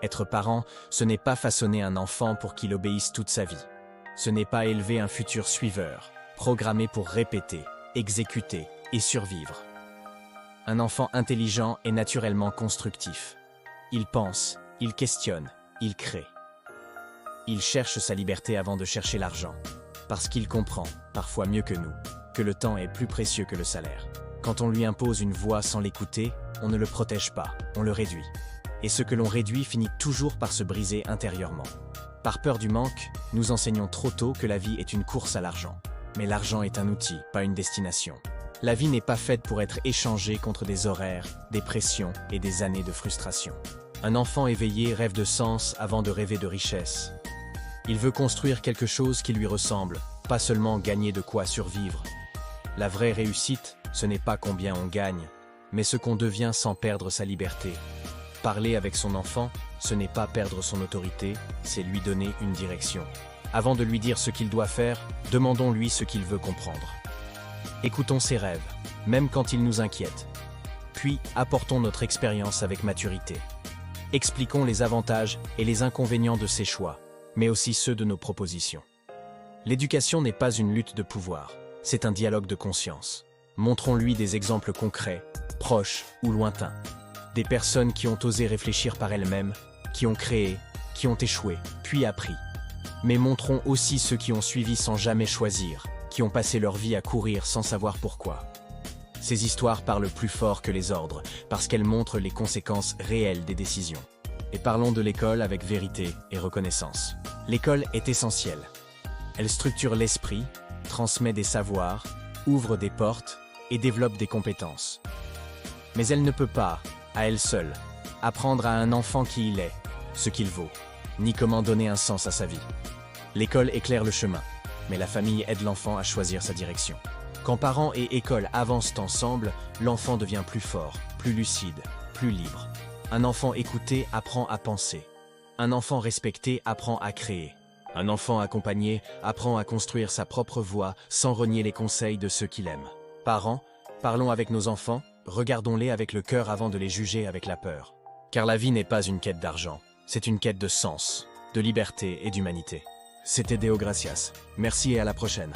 Être parent, ce n'est pas façonner un enfant pour qu'il obéisse toute sa vie. Ce n'est pas élever un futur suiveur, programmé pour répéter, exécuter et survivre. Un enfant intelligent est naturellement constructif. Il pense, il questionne, il crée. Il cherche sa liberté avant de chercher l'argent, parce qu'il comprend, parfois mieux que nous, que le temps est plus précieux que le salaire. Quand on lui impose une voie sans l'écouter, on ne le protège pas, on le réduit. Et ce que l'on réduit finit toujours par se briser intérieurement. Par peur du manque, nous enseignons trop tôt que la vie est une course à l'argent. Mais l'argent est un outil, pas une destination. La vie n'est pas faite pour être échangée contre des horaires, des pressions et des années de frustration. Un enfant éveillé rêve de sens avant de rêver de richesse. Il veut construire quelque chose qui lui ressemble, pas seulement gagner de quoi survivre. La vraie réussite, ce n'est pas combien on gagne, mais ce qu'on devient sans perdre sa liberté. Parler avec son enfant, ce n'est pas perdre son autorité, c'est lui donner une direction. Avant de lui dire ce qu'il doit faire, demandons-lui ce qu'il veut comprendre. Écoutons ses rêves, même quand ils nous inquiètent. Puis, apportons notre expérience avec maturité. Expliquons les avantages et les inconvénients de ses choix, mais aussi ceux de nos propositions. L'éducation n'est pas une lutte de pouvoir, c'est un dialogue de conscience. Montrons-lui des exemples concrets, proches ou lointains. Des personnes qui ont osé réfléchir par elles-mêmes, qui ont créé, qui ont échoué, puis appris. Mais montrons aussi ceux qui ont suivi sans jamais choisir, qui ont passé leur vie à courir sans savoir pourquoi. Ces histoires parlent plus fort que les ordres, parce qu'elles montrent les conséquences réelles des décisions. Et parlons de l'école avec vérité et reconnaissance. L'école est essentielle. Elle structure l'esprit, transmet des savoirs, ouvre des portes et développe des compétences. Mais elle ne peut pas, à elle seule, apprendre à un enfant qui il est, ce qu'il vaut, ni comment donner un sens à sa vie. L'école éclaire le chemin, mais la famille aide l'enfant à choisir sa direction. Quand parents et école avancent ensemble, l'enfant devient plus fort, plus lucide, plus libre. Un enfant écouté apprend à penser. Un enfant respecté apprend à créer. Un enfant accompagné apprend à construire sa propre voie sans renier les conseils de ceux qu'il aime. Parents, parlons avec nos enfants, regardons-les avec le cœur avant de les juger avec la peur. Car la vie n'est pas une quête d'argent, c'est une quête de sens, de liberté et d'humanité. C'était Deo Gracias. Merci et à la prochaine.